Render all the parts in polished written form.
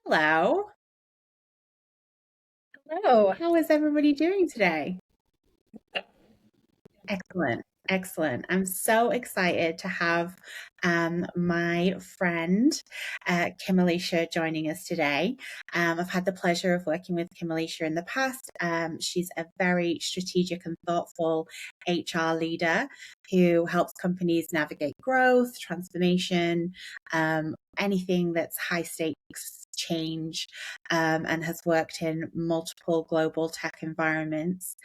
Hello. Hello. How is everybody doing today? Excellent. Excellent. I'm so excited to have my friend Kim-Elisha joining us today. I've had the pleasure of working with Kim-Elisha in the past. She's a very strategic and thoughtful HR leader who helps companies navigate growth, transformation, anything that's high stakes change, and has worked in multiple global tech environments.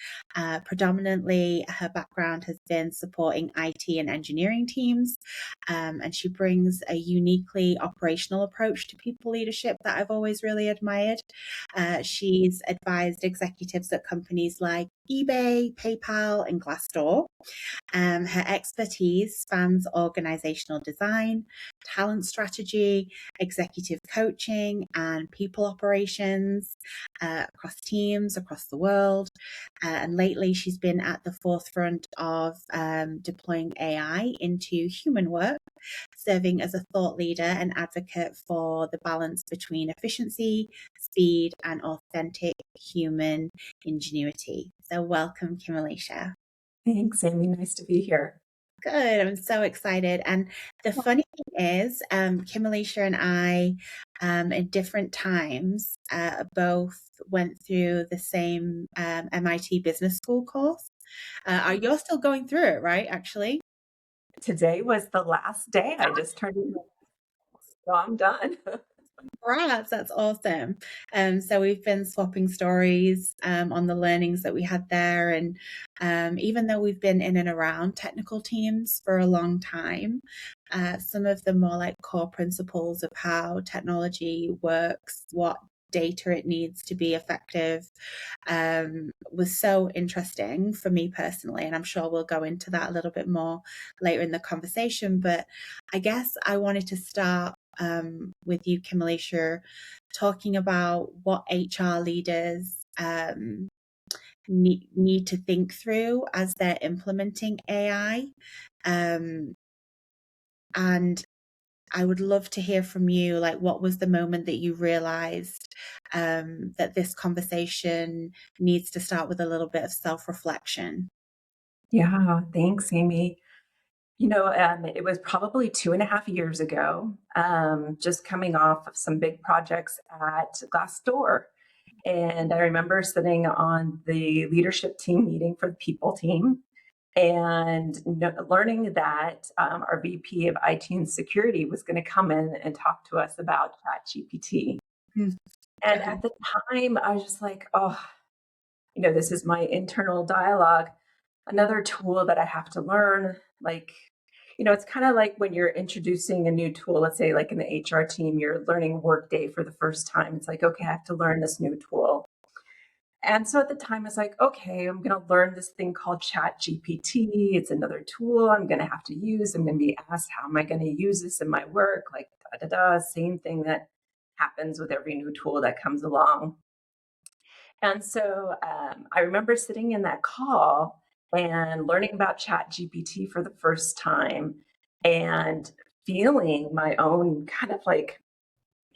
Predominantly, her background has been supporting IT and engineering teams, and she brings a uniquely operational approach to people leadership that I've always really admired. She's advised executives at companies like eBay, PayPal, and Glassdoor. Her expertise spans organizational design, talent strategy, executive coaching, and people operations across teams across the world. And lately, she's been at the forefront of deploying AI into human work, serving as a thought leader and advocate for the balance between efficiency, speed, and authentic human ingenuity. So, welcome, Kim-Elisha. Thanks, Amy. Nice to be here. Good. I'm so excited. And the funny thing is, Kim-Elisha and I, in different times, both went through the same MIT Business School course. You're still going through it, right? Actually. Today was the last day. I just turned it, so I'm done. Congrats, that's awesome. So we've been swapping stories on the learnings that we had there. And even though we've been in and around technical teams for a long time, some of the more like core principles of how technology works, what data it needs to be effective, was so interesting for me personally. And I'm sure we'll go into that a little bit more later in the conversation. But I guess I wanted to start with you, Kim-Elisha, talking about what HR leaders need to think through as they're implementing AI. And I would love to hear from you, like, what was the moment that you realized that this conversation needs to start with a little bit of self-reflection? Yeah, thanks, Amy. It was probably 2.5 years ago, just coming off of some big projects at Glassdoor. And I remember sitting on the leadership team meeting for the people team and learning that our VP of IT and security was going to come in and talk to us about ChatGPT. Mm. And Okay. at the time, I was just like, oh, this is my internal dialogue, another tool that I have to learn. Like, it's kind of like when you're introducing a new tool, let's say like in the HR team, you're learning Workday for the first time. It's like, okay, I have to learn this new tool. And so at the time, it's like, okay, I'm going to learn this thing called Chat GPT. It's another tool I'm going to have to use. I'm going to be asked, how am I going to use this in my work? Like, same thing that happens with every new tool that comes along. And so I remember sitting in that call and learning about Chat GPT for the first time and feeling my own kind of like,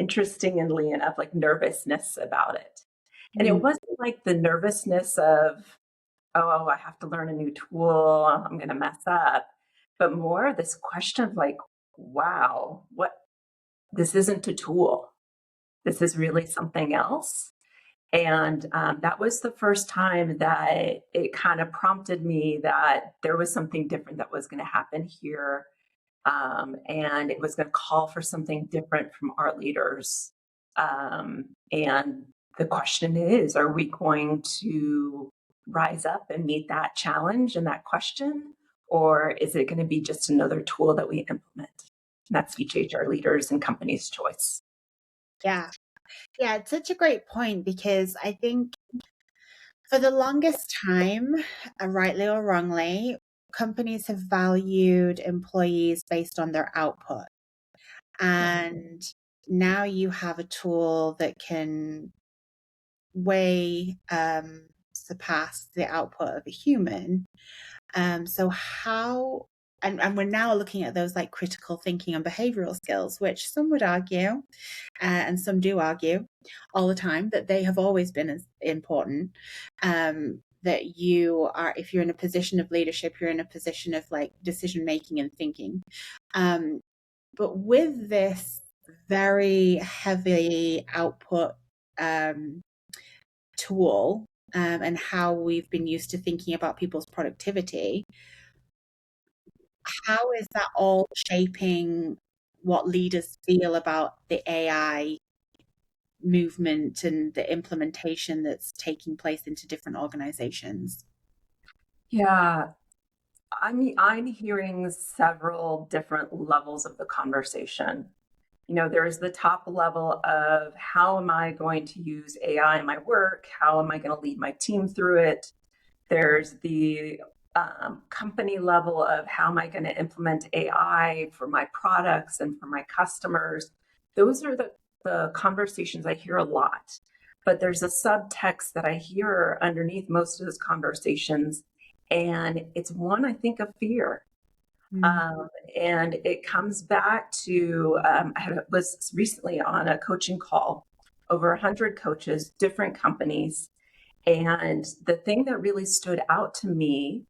interestingly enough, like nervousness about it. And it Mm. wasn't like the nervousness of, oh, I have to learn a new tool, I'm going to mess up, but more this question of like, wow, this isn't a tool. This is really something else. And that was the first time that it kind of prompted me that there was something different that was going to happen here. And it was going to call for something different from our leaders. And the question is, are we going to rise up and meet that challenge and that question? Or is it going to be just another tool that we implement? And that's each HR leaders and company's choice. Yeah. Yeah, it's such a great point because I think for the longest time, rightly or wrongly, companies have valued employees based on their output. And now you have a tool that can way surpass the output of a human. So how and we're now looking at those like critical thinking and behavioral skills, which some would argue, and some do argue all the time, that they have always been as important. That you are, if you're in a position of leadership, you're in a position of like decision making and thinking. But with this very heavy output tool, and how we've been used to thinking about people's productivity, how is that all shaping what leaders feel about the AI movement and the implementation that's taking place into different organizations? Yeah, I'm hearing several different levels of the conversation. There's the top level of how am I going to use AI in my work? How am I going to lead my team through it? There's the company level of how am I going to implement AI for my products and for my customers. Those are the conversations I hear a lot. But there's a subtext that I hear underneath most of those conversations. And it's one, I think, of fear. And it comes back to I was recently on a coaching call, over 100 coaches, different companies. And the thing that really stood out to me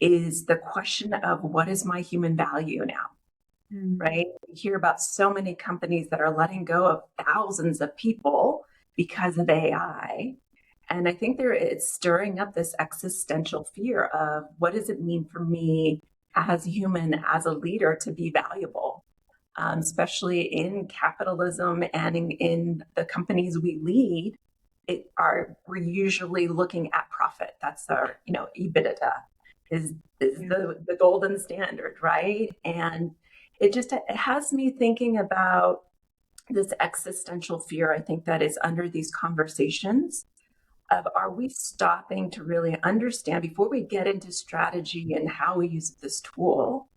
is the question of what is my human value now, right? We hear about so many companies that are letting go of thousands of people because of AI. And I think it's stirring up this existential fear of what does it mean for me as a human, as a leader, to be valuable, especially in capitalism and in the companies we lead. We're usually looking at profit. That's our, EBITDA is the golden standard, right? And it has me thinking about this existential fear, I think, that is under these conversations of, are we stopping to really understand before we get into strategy and how we use this tool?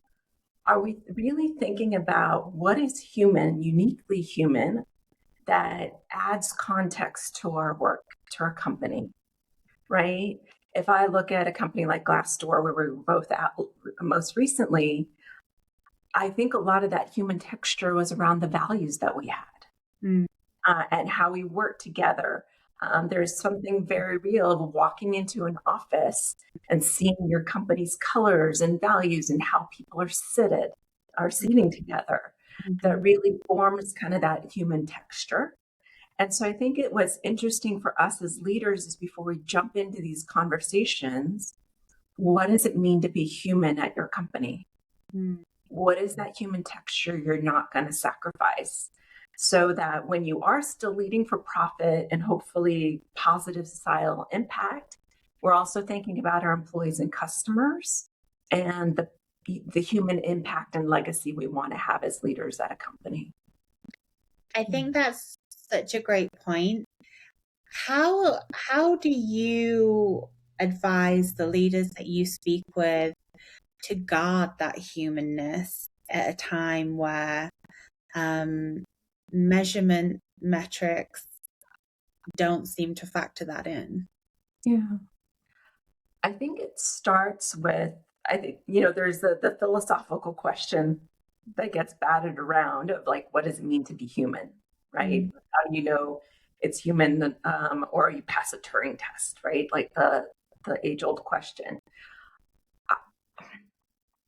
Are we really thinking about what is human, uniquely human, that adds context to our work, to our company, right? If I look at a company like Glassdoor, where we were both at most recently, I think a lot of that human texture was around the values that we had and how we work together. There's something very real of walking into an office and seeing your company's colors and values and how people are seating together, that really forms kind of that human texture. And so I think it was interesting for us as leaders is, before we jump into these conversations, what does it mean to be human at your company? What is that human texture you're not going to sacrifice? So that when you are still leading for profit and hopefully positive societal impact, we're also thinking about our employees and customers and the human impact and legacy we want to have as leaders at a company. I think that's such a great point. How do you advise the leaders that you speak with to guard that humanness at a time where measurement metrics don't seem to factor that in? Yeah. I think it starts with, there's the philosophical question that gets batted around of like, what does it mean to be human, right? How do you know it's human, or you pass a Turing test, right? Like the age-old question.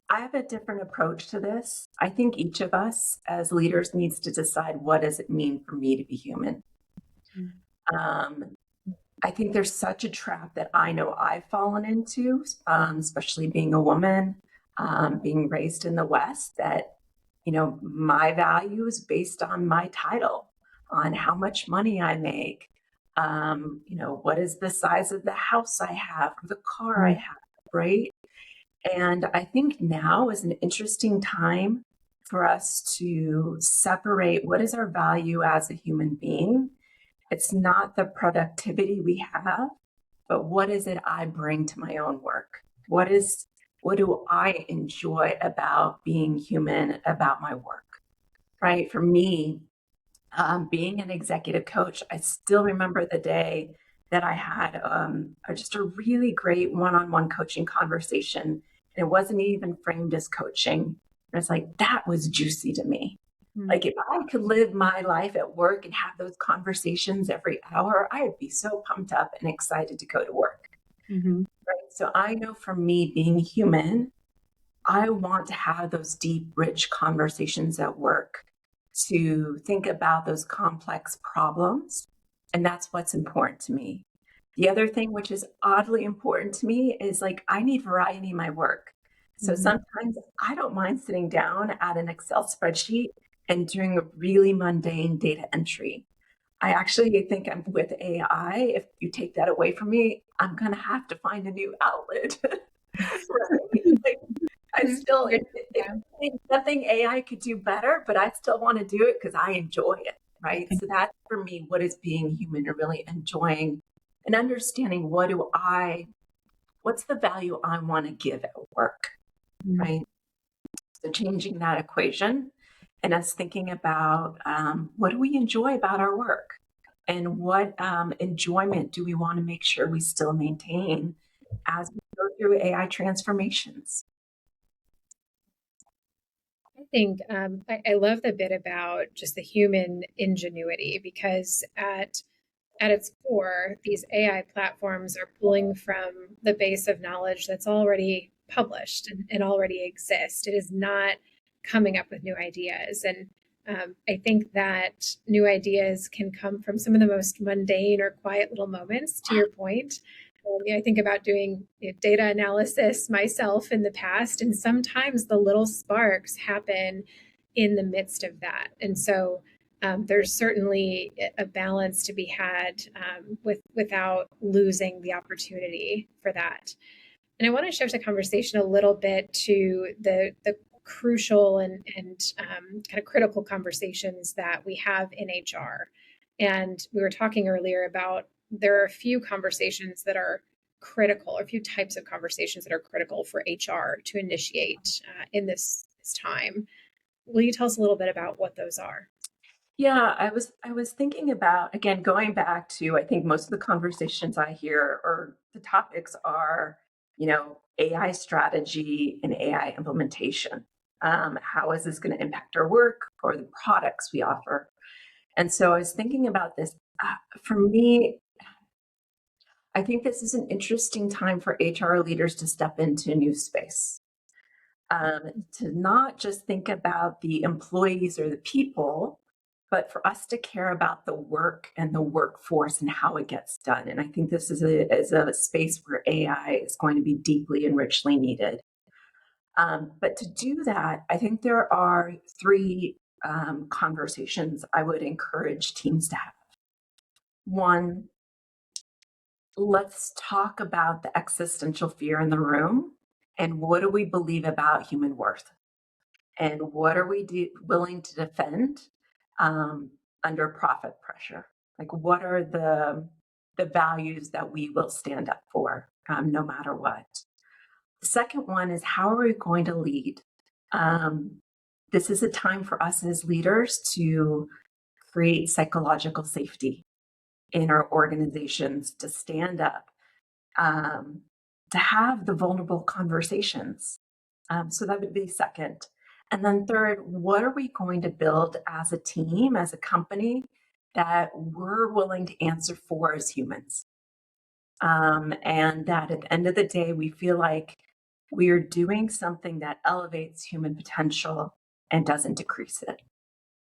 I have a different approach to this. I think each of us as leaders needs to decide, what does it mean for me to be human? I think there's such a trap that I know I've fallen into, especially being a woman, being raised in the West, that, my value is based on my title, on how much money I make, what is the size of the house I have, or the car I have, right? And I think now is an interesting time for us to separate what is our value as a human being. It's not the productivity we have, but what is it I bring to my own work? What do I enjoy about being human, about my work, right? For me, being an executive coach, I still remember the day that I had just a really great one-on-one coaching conversation and it wasn't even framed as coaching. It's like, that was juicy to me. Like, if I could live my life at work and have those conversations every hour, I'd be so pumped up and excited to go to work. Mm-hmm. Right? So I know for me, being human, I want to have those deep, rich conversations at work, to think about those complex problems. And that's what's important to me. The other thing, which is oddly important to me, is like, I need variety in my work. So Mm-hmm. sometimes I don't mind sitting down at an Excel spreadsheet and doing a really mundane data entry. I actually think I'm with AI. If you take that away from me, I'm going to have to find a new outlet. Right? Like, I still, Yeah. it's nothing AI could do better, but I still want to do it because I enjoy it. Right. So that's for me what is being human, and really enjoying and understanding what's the value I want to give at work. Right. So changing that equation and us thinking about what do we enjoy about our work, and what enjoyment do we want to make sure we still maintain as we go through AI transformations. I think I love the bit about just the human ingenuity, because at its core, these AI platforms are pulling from the base of knowledge that's already published and already exists. It is not coming up with new ideas. And I think that new ideas can come from some of the most mundane or quiet little moments, to your point. I think about doing data analysis myself in the past, and sometimes the little sparks happen in the midst of that. And so there's certainly a balance to be had without losing the opportunity for that. And I want to shift the conversation a little bit to the crucial and kind of critical conversations that we have in HR. And we were talking earlier about there are a few conversations that are critical, or a few types of conversations that are critical for HR to initiate in this time. Will you tell us a little bit about what those are? Yeah, I was thinking about, again, going back to, I think most of the conversations I hear, or the topics are, AI strategy and AI implementation. How is this going to impact our work or the products we offer? And so I was thinking about this. For me, I think this is an interesting time for HR leaders to step into a new space. To not just think about the employees or the people, but for us to care about the work and the workforce and how it gets done. And I think this is a space where AI is going to be deeply and richly needed. But to do that, I think there are three conversations I would encourage teams to have. One, let's talk about the existential fear in the room, and what do we believe about human worth? And what are we willing to defend under profit pressure? Like, what are the values that we will stand up for, no matter what? The second one is, how are we going to lead? This is a time for us as leaders to create psychological safety in our organizations, to stand up, to have the vulnerable conversations. So that would be second. And then third, what are we going to build as a team, as a company, that we're willing to answer for as humans? And that at the end of the day, we feel like we are doing something that elevates human potential and doesn't decrease it.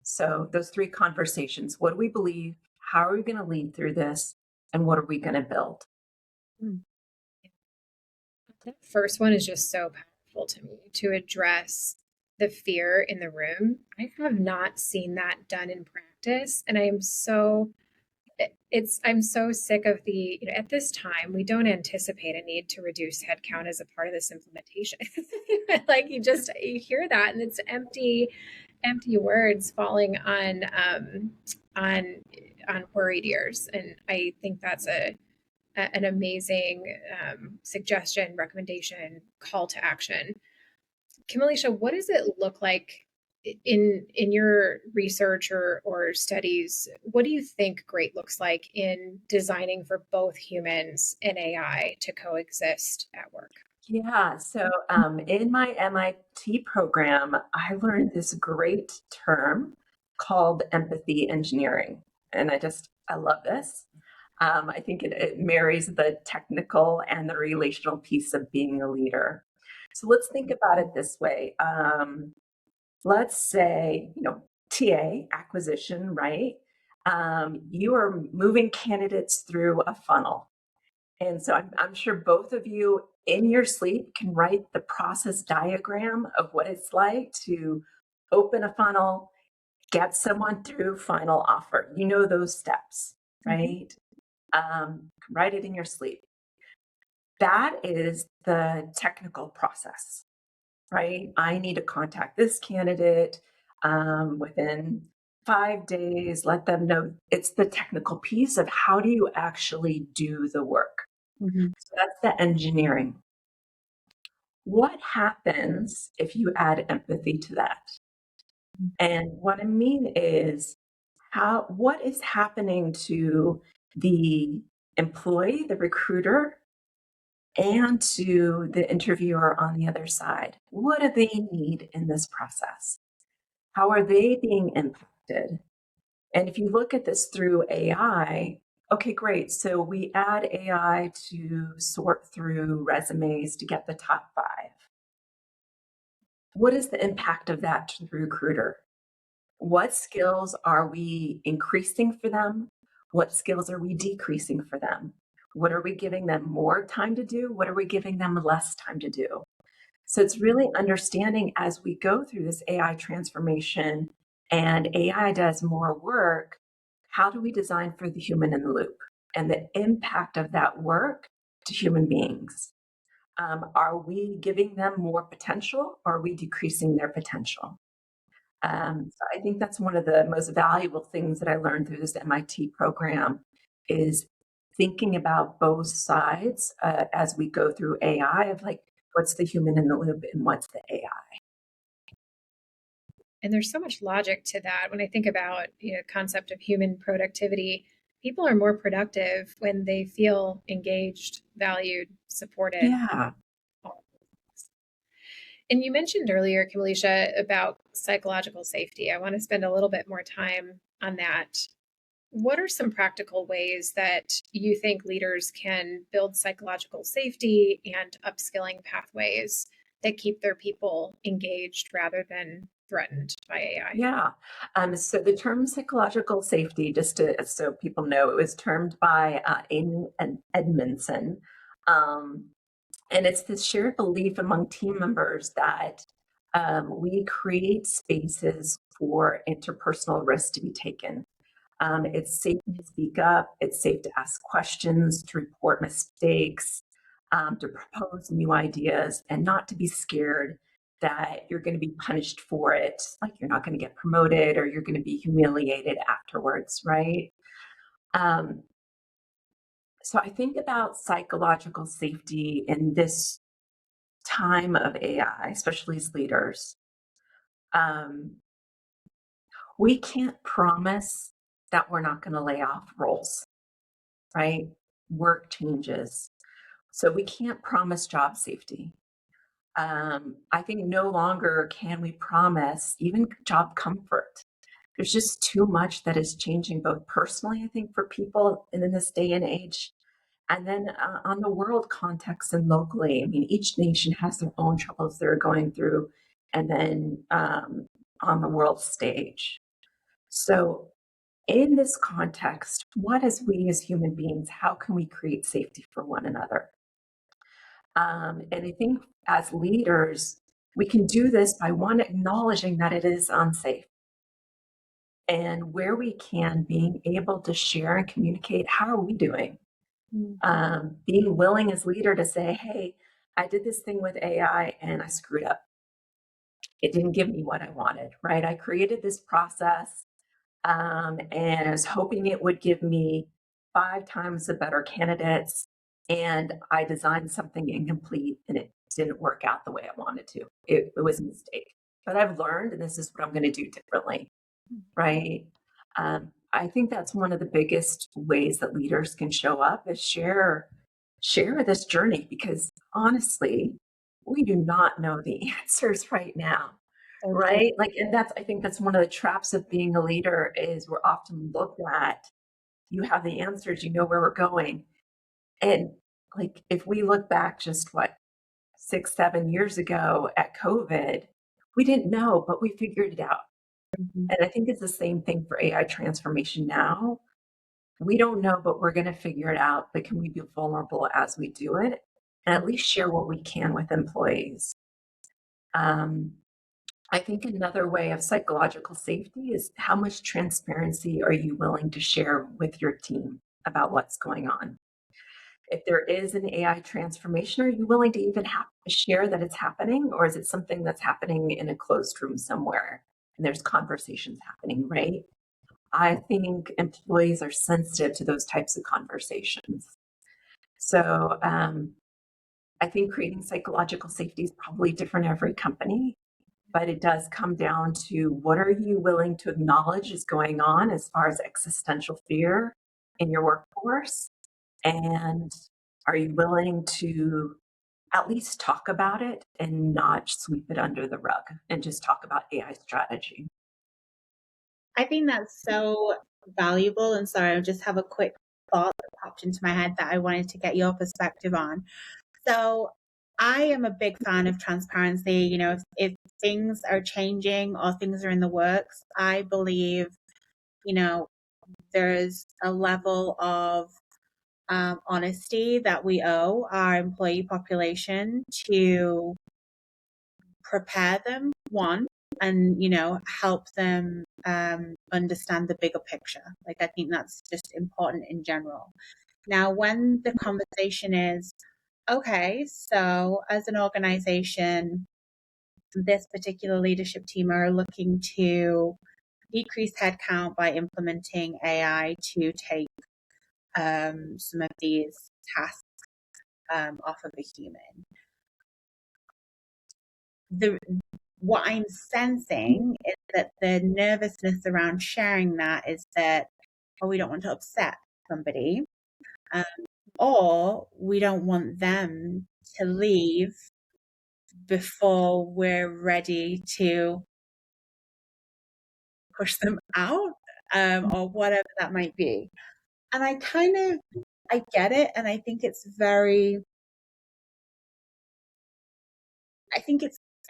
So those three conversations: what do we believe? How are we going to lead through this? And what are we going to build? That first one is just so powerful to me, to address the fear in the room. I have not seen that done in practice. And I'm so sick of at this time, we don't anticipate a need to reduce headcount as a part of this implementation. Like you hear that and it's empty words falling on worried ears. And I think that's an amazing suggestion, recommendation, call to action. Kim-Elisha, what does it look like in your research or studies? What do you think great looks like in designing for both humans and AI to coexist at work? Yeah, so in my MIT program, I learned this great term called empathy engineering. And I love this. I think it marries the technical and the relational piece of being a leader. So let's think about it this way. Let's say, TA, acquisition, right? You are moving candidates through a funnel. And so I'm sure both of you in your sleep can write the process diagram of what it's like to open a funnel, get someone through final offer. You know those steps, right? Write it in your sleep. That is the technical process, right? I need to contact this candidate within 5 days, let them know. It's the technical piece of how do you actually do the work. So that's the engineering. What happens if you add empathy to that? And what I mean is what is happening to the employee, the recruiter, and to the interviewer on the other side? What do they need in this process? How are they being impacted? And if you look at this through AI, okay, great. So we add AI to sort through resumes to get the top 5. What is the impact of that to the recruiter? What skills are we increasing for them? What skills are we decreasing for them? What are we giving them more time to do? What are we giving them less time to do? So it's really understanding as we go through this AI transformation and AI does more work, how do we design for the human in the loop and the impact of that work to human beings? Are we giving them more potential or are we decreasing their potential? So I think that's one of the most valuable things that I learned through this MIT program is thinking about both sides as we go through AI of like, what's the human in the loop and what's the AI? And there's so much logic to that. When I think about concept of human productivity, people are more productive when they feel engaged, valued, supported. Yeah. And you mentioned earlier, Kim-Elisha, about psychological safety. I want to spend a little bit more time on that. What are some practical ways that you think leaders can build psychological safety and upskilling pathways that keep their people engaged rather than threatened by AI? Yeah. So the term psychological safety, so people know, it was termed by Amy Edmondson. And it's this shared belief among team members that we create spaces for interpersonal risk to be taken. It's safe to speak up. It's safe to ask questions, to report mistakes, to propose new ideas, and not to be scared that you're going to be punished for it, like you're not going to get promoted or you're going to be humiliated afterwards, right? So I think about psychological safety in this time of AI, especially as leaders. We can't promise that we're not going to lay off roles, right? Work changes. So we can't promise job safety. I think no longer can we promise even job comfort. There's just too much that is changing, both personally, I think, for people in this day and age, and then on the world context and locally. I mean, each nation has their own troubles they're going through, and then on the world stage. So in this context, what as we as human beings, how can we create safety for one another? And I think as leaders, we can do this by one, acknowledging that it is unsafe. And where we can, being able to share and communicate, how are we doing? Being willing as leader to say, hey, I did this thing with AI and I screwed up. It didn't give me what I wanted, right? I created this process and I was hoping it would give me 5 times the better candidates. And I designed something incomplete and it didn't work out the way I wanted to. It was a mistake. But I've learned, and this is what I'm going to do differently, right? I think that's one of the biggest ways that leaders can show up is share this journey, because honestly, we do not know the answers right now. Right? Like, and I think that's one of the traps of being a leader is we're often looked at, you have the answers, you know where we're going. And like, if we look back just 6, 7 years ago at COVID, we didn't know, but we figured it out. Mhm. And I think it's the same thing for AI transformation now. We don't know, but we're going to figure it out. But can we be vulnerable as we do it and at least share what we can with employees? I think another way of psychological safety is how much transparency are you willing to share with your team about what's going on? If there is an AI transformation, are you willing to even share that it's happening? Or is it something that's happening in a closed room somewhere and there's conversations happening, right? I think employees are sensitive to those types of conversations. So I think creating psychological safety is probably different every company, but it does come down to what are you willing to acknowledge is going on as far as existential fear in your workforce? And are you willing to at least talk about it and not sweep it under the rug and just talk about AI strategy? I think that's so valuable. And sorry, I just have a quick thought that popped into my head that I wanted to get your perspective on. So I am a big fan of transparency. You know, if things are changing or things are in the works, I believe, you know, there's a level of honesty that we owe our employee population to prepare them, one, and, you know, help them understand the bigger picture. Like, I think that's just important in general. Now, when the conversation is, okay, so as an organization, this particular leadership team are looking to decrease headcount by implementing AI to take some of these tasks off of a human. What I'm sensing is that the nervousness around sharing that is that, oh, we don't want to upset somebody, or we don't want them to leave before we're ready to push them out, or whatever that might be. And I get it. And I think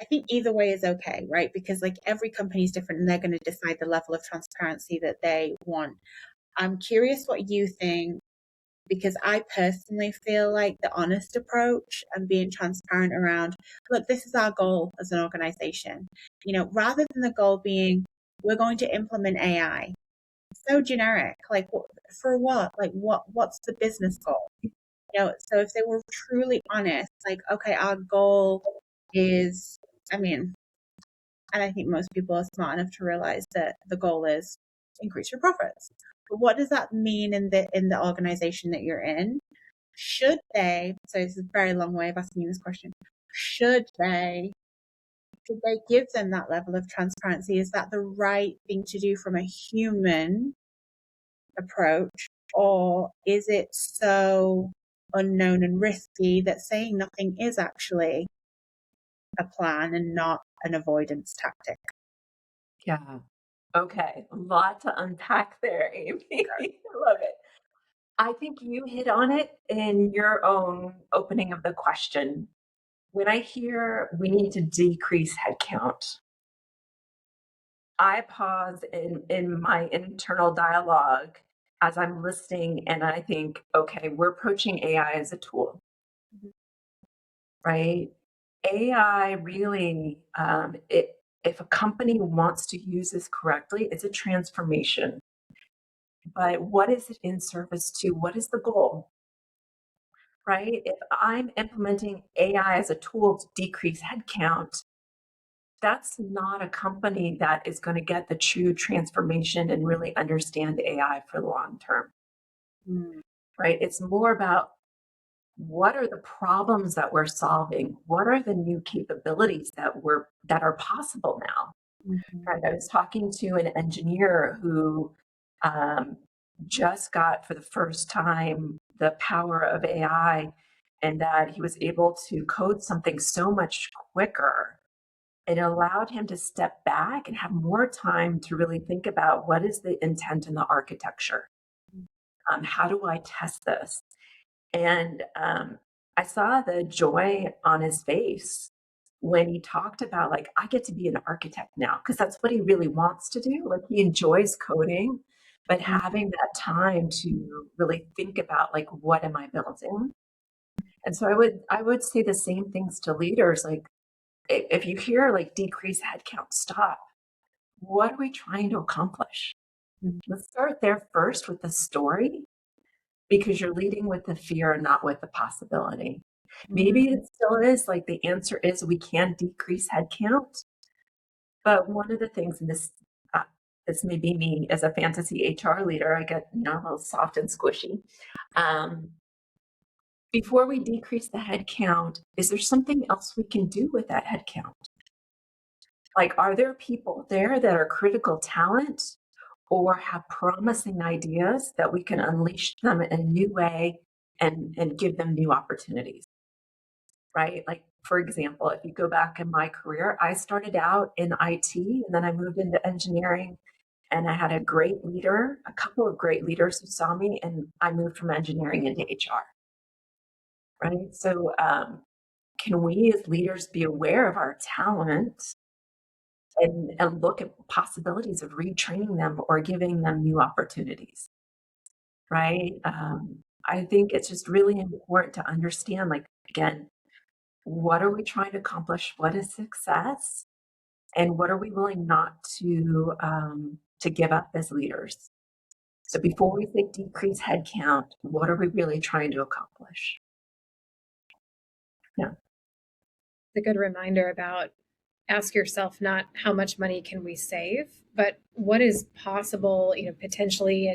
I think either way is okay, right? Because like every company is different and they're going to decide the level of transparency that they want. I'm curious what you think, because I personally feel like the honest approach and being transparent around, look, this is our goal as an organization, you know, rather than the goal being, we're going to implement AI. So generic, like for what? Like what's the business goal? You know, so if they were truly honest, like, okay, our goal is, I mean, and I think most people are smart enough to realize that the goal is increase your profits. But what does that mean in the organization that you're in? Should they, so this is a very long way of asking you this question, should they give them that level of transparency? Is that the right thing to do from a human approach? Or is it so unknown and risky that saying nothing is actually a plan and not an avoidance tactic? Yeah. Okay. A lot to unpack there, Amy. I love it. I think you hit on it in your own opening of the question. When I hear we need to decrease headcount, I pause in my internal dialogue as I'm listening and I think, okay, we're approaching AI as a tool, right? AI really, if a company wants to use this correctly, it's a transformation. But what is it in service to? What is the goal? Right? If I'm implementing AI as a tool to decrease headcount, that's not a company that is going to get the true transformation and really understand AI for the long term. Right? It's more about what are the problems that we're solving? What are the new capabilities that are possible now? Right? I was talking to an engineer who just got for the first time the power of AI and that he was able to code something so much quicker. It allowed him to step back and have more time to really think about what is the intent in the architecture. How do I test this? And I saw the joy on his face when he talked about, like, I get to be an architect now, because that's what he really wants to do. Like, he enjoys coding, but having that time to really think about, like, what am I building? And so I would say the same things to leaders. Like, if you hear like decrease headcount, stop. What are we trying to accomplish? Let's start there first with the story, because you're leading with the fear and not with the possibility. Maybe it still is like the answer is we can decrease headcount. But one of the things, and this may be me as a fantasy HR leader, I get a little soft and squishy. Before we decrease the headcount, is there something else we can do with that headcount? Like, are there people there that are critical talent or have promising ideas that we can unleash them in a new way and give them new opportunities, right? Like, for example, if you go back in my career, I started out in IT and then I moved into engineering, and I had a great leader, a couple of great leaders who saw me, and I moved from engineering into HR, right? So can we as leaders be aware of our talent and look at possibilities of retraining them or giving them new opportunities, right? I think it's just really important to understand, like, again, what are we trying to accomplish? What is success? And what are we willing not to give up as leaders? So before we think decrease headcount, what are we really trying to accomplish? Yeah. It's a good reminder about ask yourself not how much money can we save, but what is possible, potentially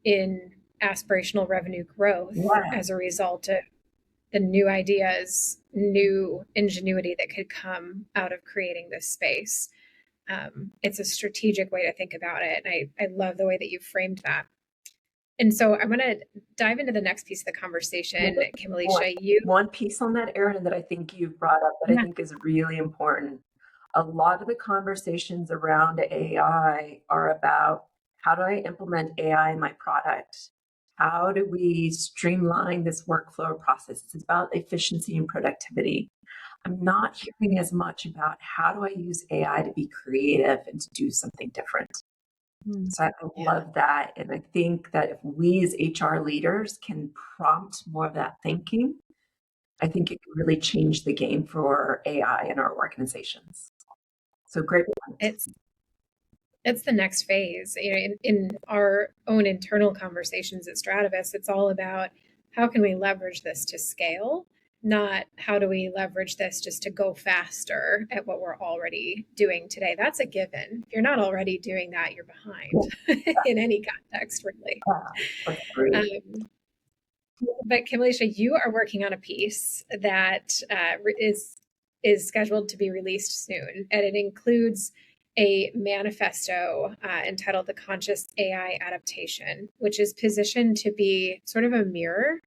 in aspirational revenue growth as a result of the new ideas, new ingenuity that could come out of creating this space. It's a strategic way to think about it. And I love the way that you framed that. And so I'm going to dive into the next piece of the conversation. Kim-Elisha, one piece on that, Erin, that I think you've brought up that I think is really important. A lot of the conversations around AI are about, how do I implement AI in my product? How do we streamline this workflow process? It's about efficiency and productivity. I'm not hearing as much about how do I use AI to be creative and to do something different. So I love that. And I think that if we as HR leaders can prompt more of that thinking, I think it can really change the game for AI in our organizations. So great point. It's the next phase. In our own internal conversations at Strativus, it's all about how can we leverage this to scale, not how do we leverage this just to go faster at what we're already doing today. That's a given. If you're not already doing that, you're behind in any context, really. But Kim-Elisha, you are working on a piece that is scheduled to be released soon, and it includes a manifesto entitled the Conscious AI Adaptation, which is positioned to be sort of a mirror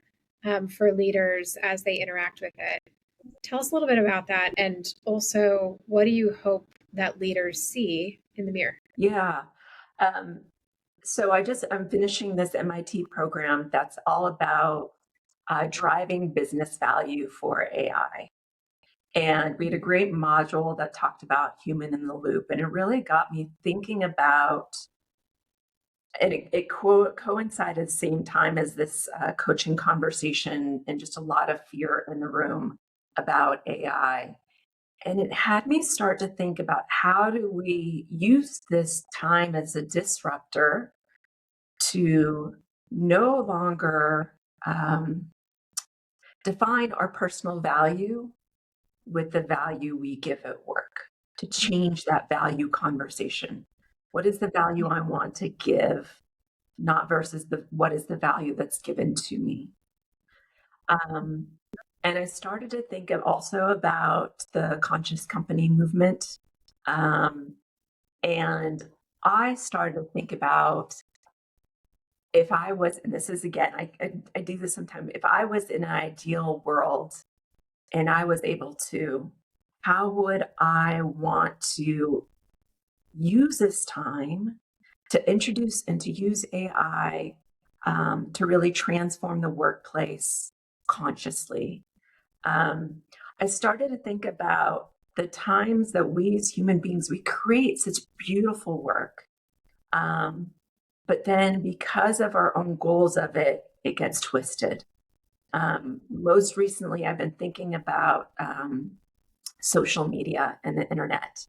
for leaders as they interact with it. Tell us a little bit about that, and also what do you hope that leaders see in the mirror? Yeah. So I'm finishing this MIT program that's all about driving business value for AI. And we had a great module that talked about human in the loop. And it really got me thinking about, and it coincided at the same time as this coaching conversation and just a lot of fear in the room about AI. And it had me start to think about, how do we use this time as a disruptor to no longer define our personal value with the value we give at work, to change that value conversation. What is the value I want to give, not versus what is the value that's given to me? And I started to think also about the conscious company movement. And I started to think about if I was, and this is again, I do this sometimes, if I was in an ideal world and I was able to, how would I want to use this time to introduce and to use AI to really transform the workplace consciously? I started to think about the times that we as human beings, we create such beautiful work. But then because of our own goals of it, it gets twisted. Most recently, I've been thinking about social media and the internet.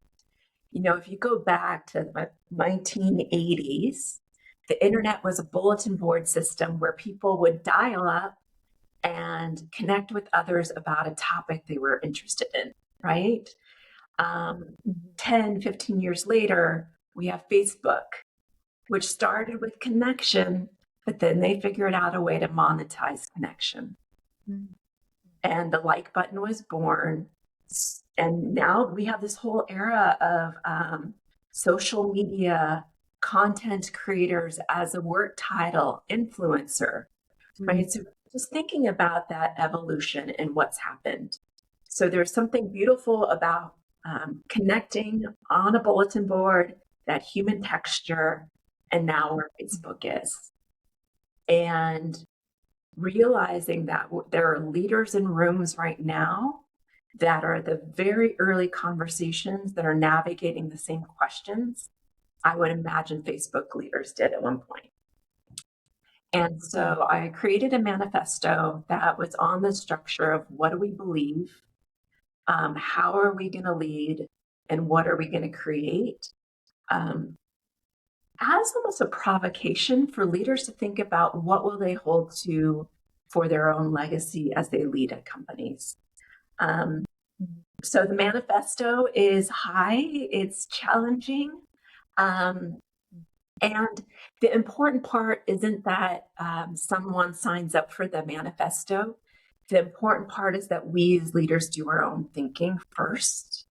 You know, if you go back to the 1980s, the internet was a bulletin board system where people would dial up and connect with others about a topic they were interested in, right? 10, 15 years later, we have Facebook, which started with connection, but then they figured out a way to monetize connection. And the like button was born. And now we have this whole era of social media content creators as a work title, influencer, right? So just thinking about that evolution and what's happened. So there's something beautiful about connecting on a bulletin board, that human texture, and now where Facebook is. And realizing that there are leaders in rooms right now that are the very early conversations that are navigating the same questions I would imagine Facebook leaders did at one point. And so I created a manifesto that was on the structure of what do we believe, how are we going to lead, and what are we going to create, as almost a provocation for leaders to think about what will they hold to for their own legacy as they lead at companies. So the manifesto is high, it's challenging. And the important part isn't that someone signs up for the manifesto. The important part is that we as leaders do our own thinking first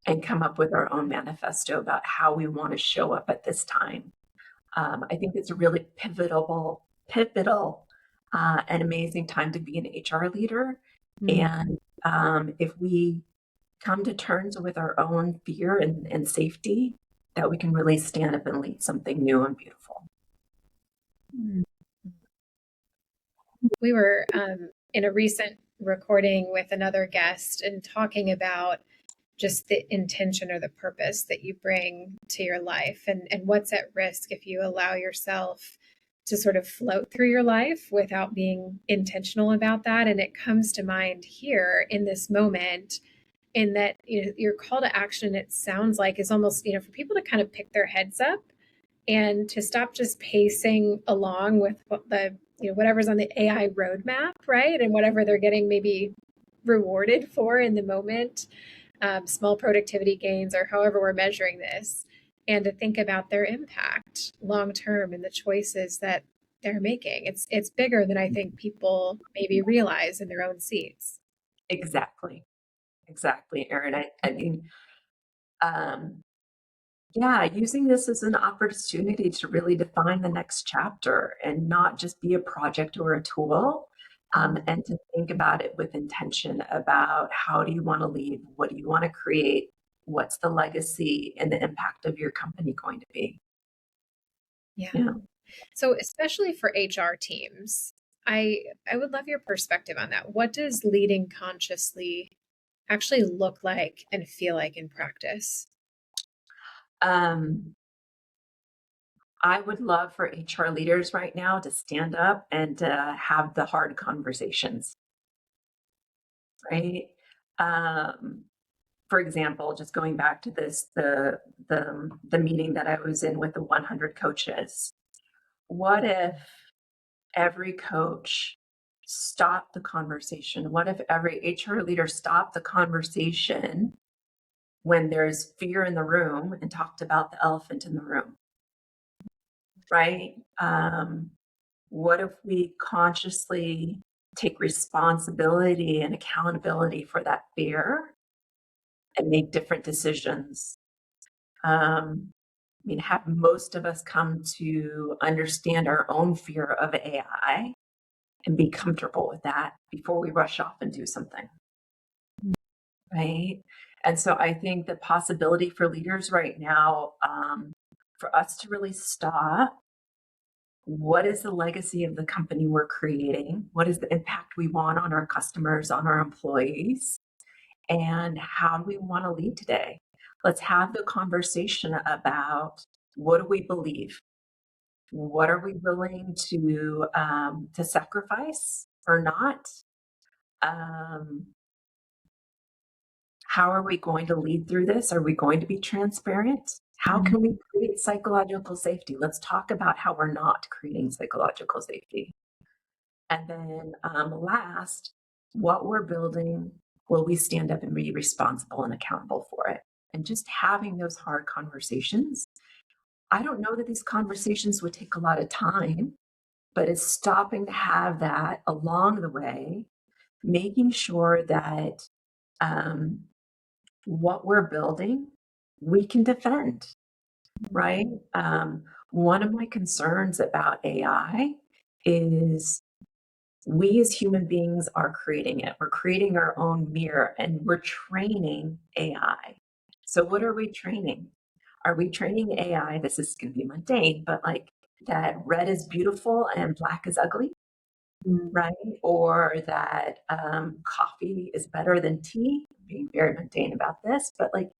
and come up with our own manifesto about how we want to show up at this time. I think it's a really pivotal, and amazing time to be an HR leader. And if we come to terms with our own fear and safety, that we can really stand up and lead something new and beautiful. We were in a recent recording with another guest and talking about just the intention or the purpose that you bring to your life and what's at risk if you allow yourself to sort of float through your life without being intentional about that. And it comes to mind here in this moment, in that, you know, your call to action, it sounds like, is almost, you know, for people to kind of pick their heads up and to stop just pacing along with what the, you know, whatever's on the AI roadmap, right? And whatever they're getting maybe rewarded for in the moment, small productivity gains, or however we're measuring this, and to think about their impact long term and the choices that they're making. It's bigger than I think people maybe realize in their own seats. Exactly, Erin. I mean, yeah, using this as an opportunity to really define the next chapter and not just be a project or a tool, and to think about it with intention about how do you want to lead, what do you want to create, what's the legacy and the impact of your company going to be. Yeah. So especially for HR teams, I would love your perspective on that. What does leading consciously actually look like and feel like in practice? I would love for HR leaders right now to stand up and to have the hard conversations, right? For example, just going back to this, the meeting that I was in with the 100 coaches. What if every coach stopped the conversation? What if every HR leader stopped the conversation when there's fear in the room and talked about the elephant in the room? Right? What if we consciously take responsibility and accountability for that fear and make different decisions? I mean, have most of us come to understand our own fear of AI and be comfortable with that before we rush off and do something? Right. And so I think the possibility for leaders right now, for us to really stop, what is the legacy of the company we're creating? What is the impact we want on our customers, on our employees? And how do we want to lead today? Let's have the conversation about, what do we believe? What are we willing to sacrifice or not? How are we going to lead through this? Are we going to be transparent? How can we create psychological safety? Let's talk about how we're not creating psychological safety. And then last, what we're building, will we stand up and be responsible and accountable for it? And just having those hard conversations. I don't know that these conversations would take a lot of time, but it's stopping to have that along the way, making sure that what we're building, we can defend, right? One of my concerns about AI is we as human beings are creating it. We're creating our own mirror and we're training AI. So what are we training? Are we training AI? This is going to be mundane, but like that red is beautiful and black is ugly, right? Or that coffee is better than tea. I'm being very mundane about this, but like,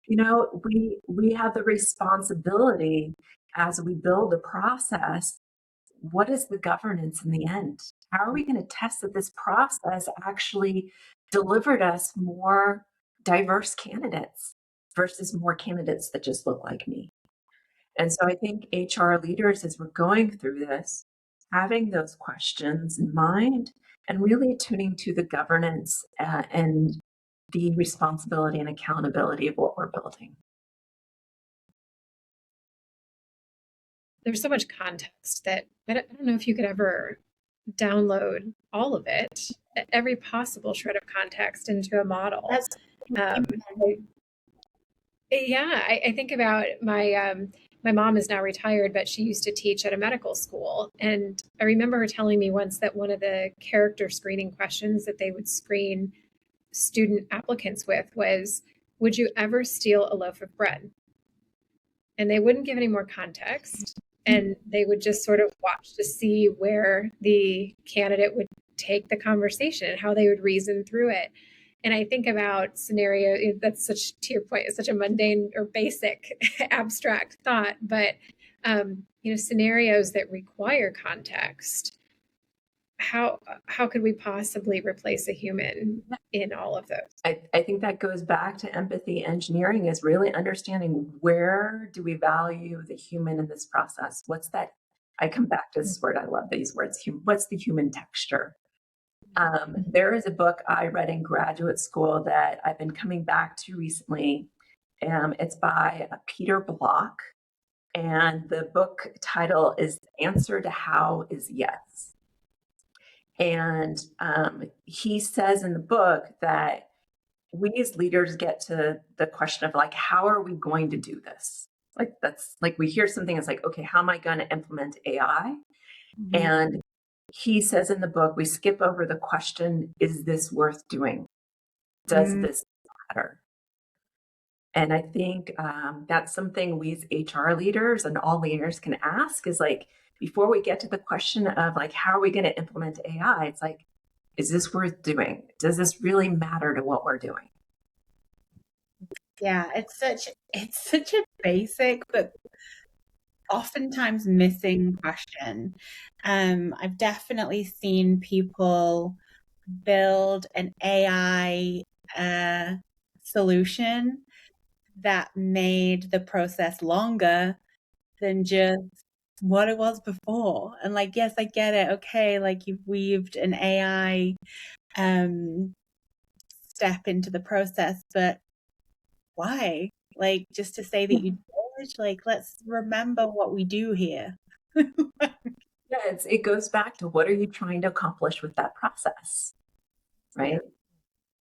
you know, we have the responsibility as we build a process. What is the governance in the end? How are we going to test that this process actually delivered us more diverse candidates versus more candidates that just look like me? And so I think HR leaders, as we're going through this, having those questions in mind and really tuning to the governance and the responsibility and accountability of what we're building. There's so much context that I don't know if you could ever download all of it, every possible shred of context into a model. That's Yeah, I think about my mom is now retired, but she used to teach at a medical school. And I remember her telling me once that one of the character screening questions that they would screen student applicants with was, would you ever steal a loaf of bread? And they wouldn't give any more context. And they would just sort of watch to see where the candidate would take the conversation and how they would reason through it. And I think about scenario that's such, to your point, it's such a mundane or basic abstract thought, but scenarios that require context. How could we possibly replace a human in all of those? I think that goes back to empathy engineering, is really understanding, where do we value the human in this process? What's that? I come back to this word. I love these words. What's the human texture? There is a book I read in graduate school that I've been coming back to recently. It's by Peter Block. And the book title is The Answer to How is Yes. And he says in the book that we as leaders get to the question of like, how are we going to do this? Like, that's like, we hear something, it's like, okay, how am I going to implement AI? And he says in the book, we skip over the question, is this worth doing? Does this matter? And I think that's something we as HR leaders and all leaders can ask, is like, before we get to the question of like, how are we going to implement AI? It's like, is this worth doing? Does this really matter to what we're doing? Yeah, it's such a basic but oftentimes missing question. I've definitely seen people build an AI solution that made the process longer than just what it was before. And like, yes, I get it. Okay, like you've weaved an AI step into the process, but why? Like, just to say that you did? Like, let's remember what we do here. Yeah, it goes back to, what are you trying to accomplish with that process? Right?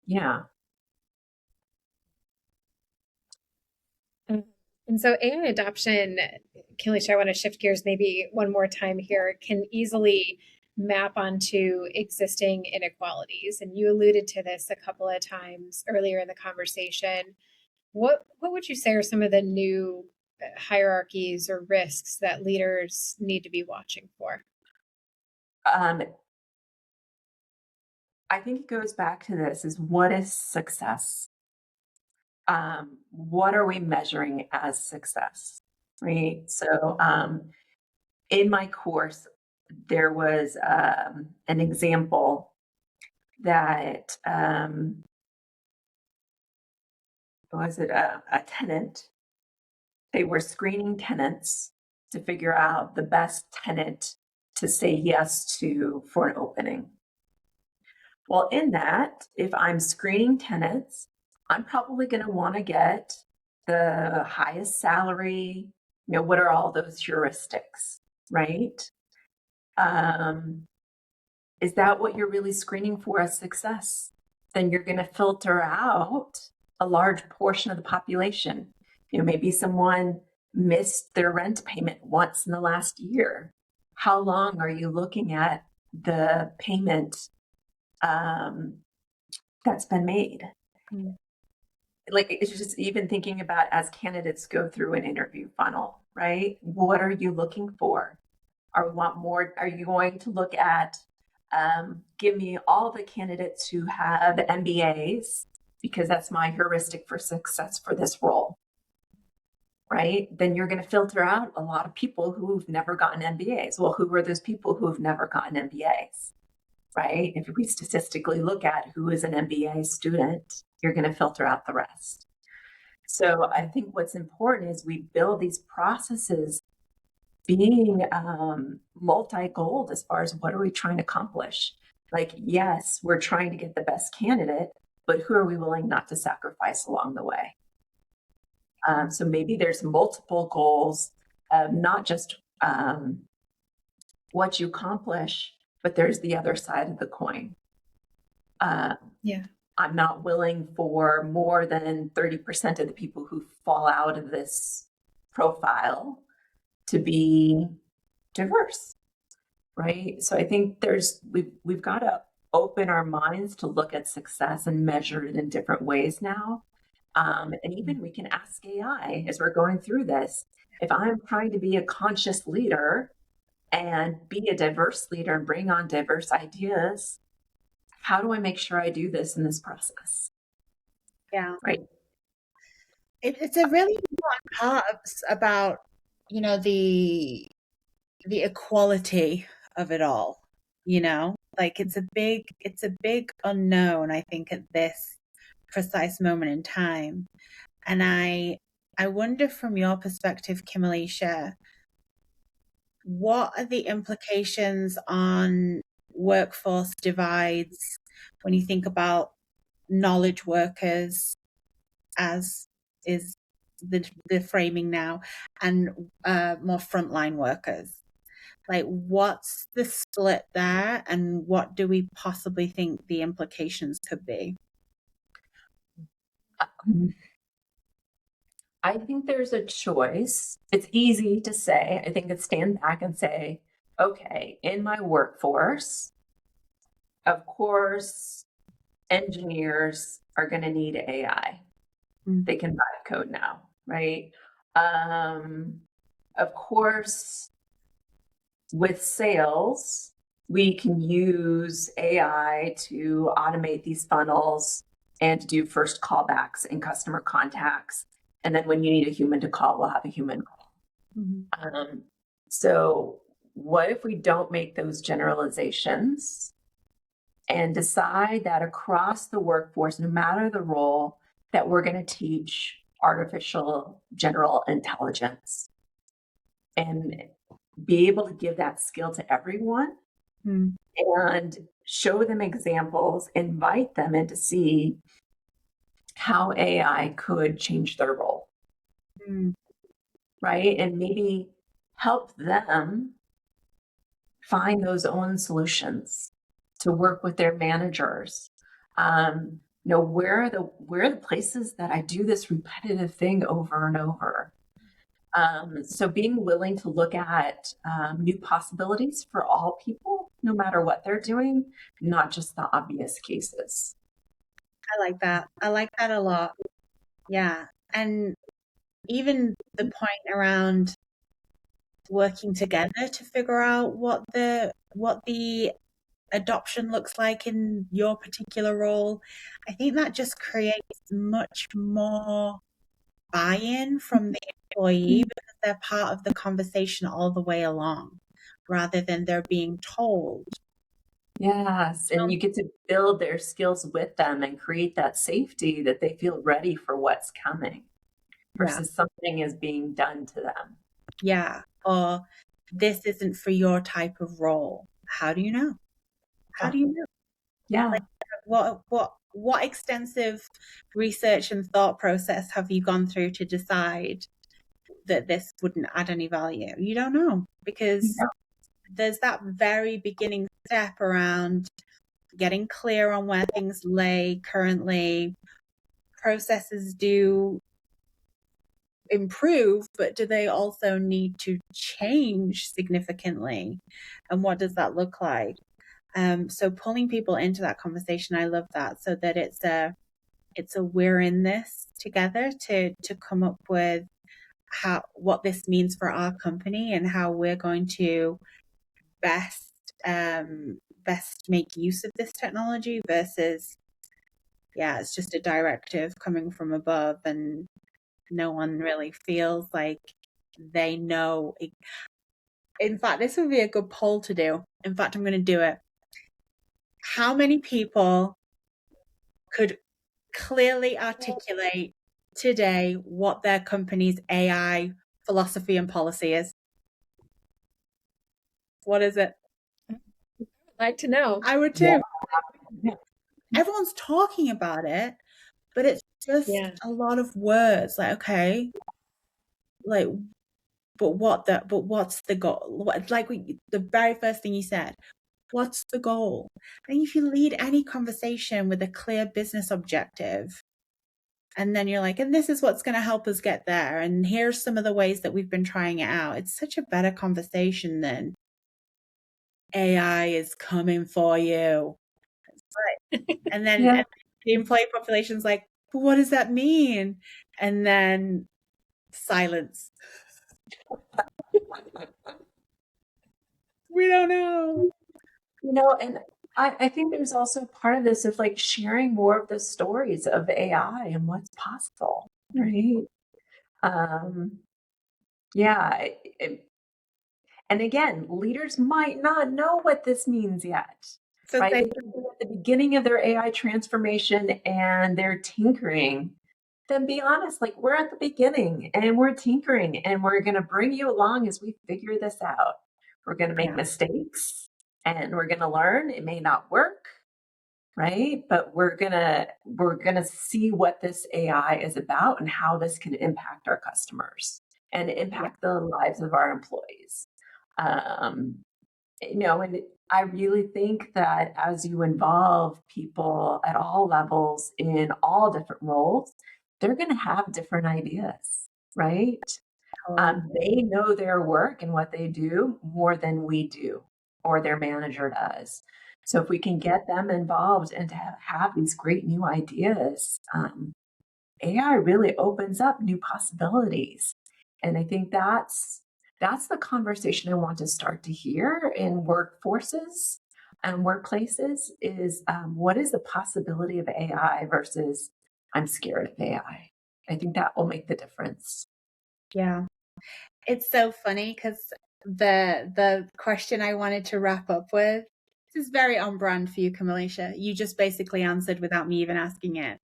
Yeah. And so AI adoption, Kim-Elisha, I want to shift gears maybe one more time here, can easily map onto existing inequalities. And you alluded to this a couple of times earlier in the conversation. What would you say are some of the new hierarchies or risks that leaders need to be watching for? I think it goes back to this: is what is success? What are we measuring as success? Right. So in my course, there was an example that was it a tenant? They were screening tenants to figure out the best tenant to say yes to for an opening. Well, in that, if I'm screening tenants, I'm probably going to want to get the highest salary. What are all those heuristics, right? Is that what you're really screening for as success? Then you're going to filter out a large portion of the population. Maybe someone missed their rent payment once in the last year. How long are you looking at the payment that's been made? Mm. Like, it's just even thinking about as candidates go through an interview funnel, right? What are you looking for? Are you going to look at, give me all the candidates who have MBAs, because that's my heuristic for success for this role, right? Then you're going to filter out a lot of people who've never gotten MBAs. Well, who are those people who have never gotten MBAs, right? If we statistically look at who is an MBA student, you're going to filter out the rest. So I think what's important is we build these processes being multi-goaled as far as what are we trying to accomplish. Like, yes, we're trying to get the best candidate, but who are we willing not to sacrifice along the way? So maybe there's multiple goals, not just what you accomplish, but there's the other side of the coin. Yeah. I'm not willing for more than 30% of the people who fall out of this profile to be diverse, right? So I think we've got to open our minds to look at success and measure it in different ways now. And even we can ask AI as we're going through this, if I'm trying to be a conscious leader and be a diverse leader and bring on diverse ideas, how do I make sure I do this in this process? Yeah. Right. It's a really important part about, the equality of it all, like it's a big unknown, I think, at this precise moment in time. And I wonder, from your perspective, Kim-Elisha, what are the implications on workforce divides when you think about knowledge workers, as is the framing now, and more frontline workers? Like, what's the split there, and what do we possibly think the implications could be? I think there's a choice. It's easy to say. I think it's stand back and say, okay, in my workforce, of course, engineers are going to need AI. They can write code now, right? Of course, with sales, we can use AI to automate these funnels and to do first callbacks and customer contacts. And then when you need a human to call, we'll have a human call. Mm-hmm. So what if we don't make those generalizations and decide that across the workforce, no matter the role, that we're going to teach artificial general intelligence and be able to give that skill to everyone and show them examples, invite them in to see how AI could change their role, right? And maybe help them find those own solutions to work with their managers. Where are the places that I do this repetitive thing over and over? So being willing to look at new possibilities for all people, no matter what they're doing, not just the obvious cases. I like that. I like that a lot. Yeah. And even the point around working together to figure out what the adoption looks like in your particular role, I think that just creates much more buy-in from the employee because they're part of the conversation all the way along rather than they're being told. Yes, and you get to build their skills with them and create that safety that they feel ready for what's coming Yeah. versus something is being done to them. Yeah. Or this isn't for your type of role. How do you know? How do you know? Yeah. Like, what extensive research and thought process have you gone through to decide that this wouldn't add any value? You don't know because there's that very beginning step around getting clear on where things lay currently. Processes do improve, but do they also need to change significantly? And what does that look like? So pulling people into that conversation, I love that, so that it's a we're in this together to come up with what this means for our company and how we're going to best best make use of this technology versus it's just a directive coming from above and no one really feels like they know. In fact, this would be a good poll to do. In fact, I'm going to do it. How many people could clearly articulate today what their company's AI philosophy and policy is? What is it? I'd like to know. I would too. Yeah. Everyone's talking about it, but it's just a lot of words. Like, okay, like, but what's the goal? The very first thing you said, what's the goal? And if you lead any conversation with a clear business objective, and then you're like, and this is what's going to help us get there, and here's some of the ways that we've been trying it out, it's such a better conversation than AI is coming for you. And then and the employee population's like, but what does that mean? And then silence. We don't know. And I think there's also part of this of like sharing more of the stories of AI and what's possible, right? And again, leaders might not know what this means yet, right? They're at the beginning of their AI transformation and they're tinkering. Then be honest, like we're at the beginning and we're tinkering and we're going to bring you along as we figure this out. We're going to make mistakes and we're going to learn. It may not work, right? But we're going to see what this AI is about and how this can impact our customers and impact the lives of our employees. And I really think that as you involve people at all levels in all different roles, they're going to have different ideas, right? They know their work and what they do more than we do or their manager does. So if we can get them involved and to have these great new ideas, AI really opens up new possibilities. And I think that's the conversation I want to start to hear in workforces and workplaces is what is the possibility of AI versus I'm scared of AI. I think that will make the difference. Yeah. It's so funny because the question I wanted to wrap up with, this is very on brand for you, Kim-Elisha. You just basically answered without me even asking it.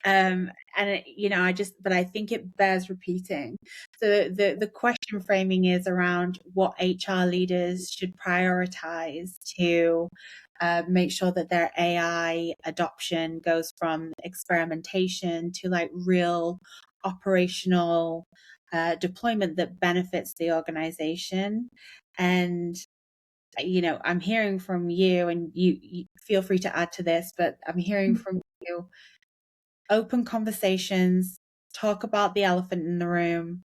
And but I think it bears repeating. So the question framing is around what HR leaders should prioritize to make sure that their AI adoption goes from experimentation to like real operational deployment that benefits the organization. And I'm hearing from you, and you feel free to add to this, but I'm hearing from you, open conversations, talk about the elephant in the room,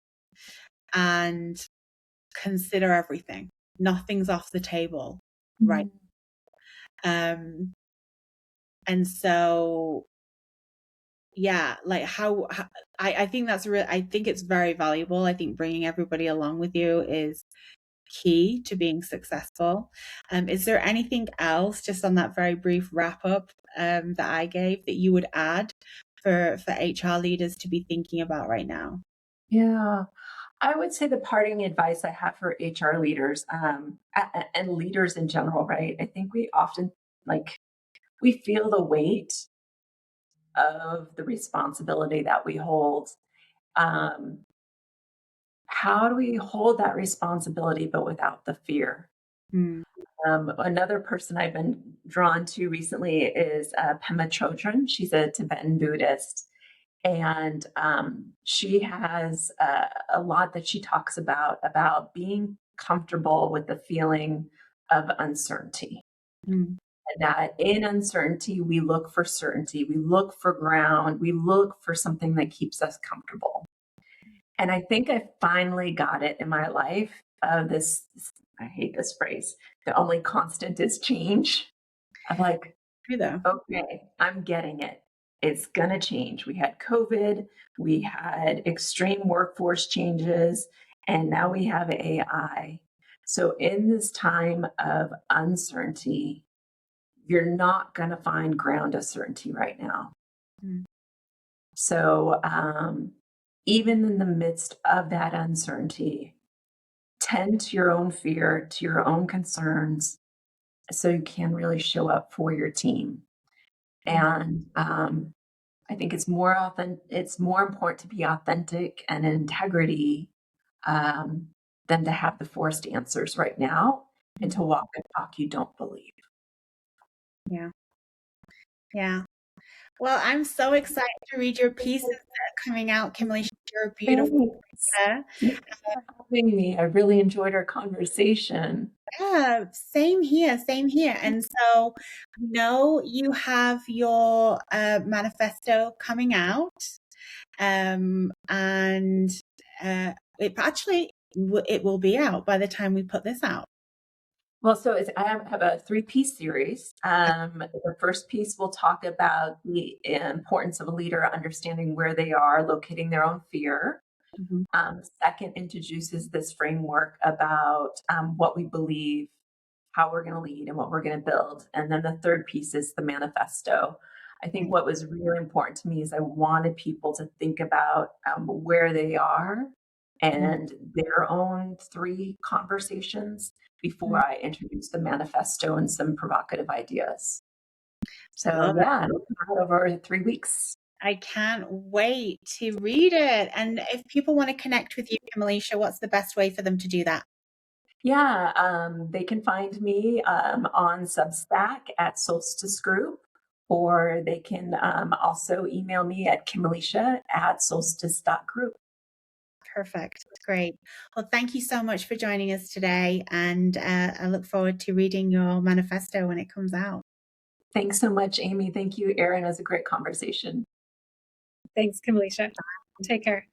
and consider everything. Nothing's off the table, right? And so, yeah, like how I think that's I think it's very valuable. I think bringing everybody along with you is key to being successful. Is there anything else, just on that very brief wrap up that I gave, that you would add for HR leaders to be thinking about right now? Yeah, I would say the parting advice I have for HR leaders and leaders in general, right? I think we often we feel the weight of the responsibility that we hold. Um, how do we hold that responsibility but without the fear? Mm. Another person I've been drawn to recently is Pema Chodron. She's a Tibetan Buddhist. And she has a lot that she talks about being comfortable with the feeling of uncertainty. Mm. And that in uncertainty, we look for certainty, we look for ground, we look for something that keeps us comfortable. And I think I finally got it in my life. I hate this phrase, the only constant is change. I'm like, okay, I'm getting it. It's going to change. We had COVID, we had extreme workforce changes, and now we have AI. So, in this time of uncertainty, you're not going to find ground of certainty right now. Mm. So, even in the midst of that uncertainty, tend to your own fear, to your own concerns, so you can really show up for your team. And I think it's more important to be authentic and in integrity than to have the forced answers right now and to walk a talk you don't believe. Yeah. Yeah. Well, I'm so excited to read your pieces that are coming out, Kim-Elisha. You're a beautiful writer. Thanks for having me. I really enjoyed our conversation. Yeah, same here, same here. And so, you have your manifesto coming out, and it will be out by the time we put this out. Well, so I have a 3-piece series. The first piece will talk about the importance of a leader understanding where they are, locating their own fear. Second introduces this framework about what we believe, how we're going to lead, and what we're going to build. And then the third piece is the manifesto. I think what was really important to me is I wanted people to think about where they are and their own 3 conversations before I introduce the manifesto and some provocative ideas. So yeah, it'll come out over 3 weeks. I can't wait to read it. And if people want to connect with you, Kim-Elisha, what's the best way for them to do that? Yeah, they can find me on Substack at Solstice Group, or they can also email me at Kim-Elisha@solstice.group. Perfect. Great. Well, thank you so much for joining us today. And I look forward to reading your manifesto when it comes out. Thanks so much, Amy. Thank you, Erin. It was a great conversation. Thanks, Kim-Elisha. Take care.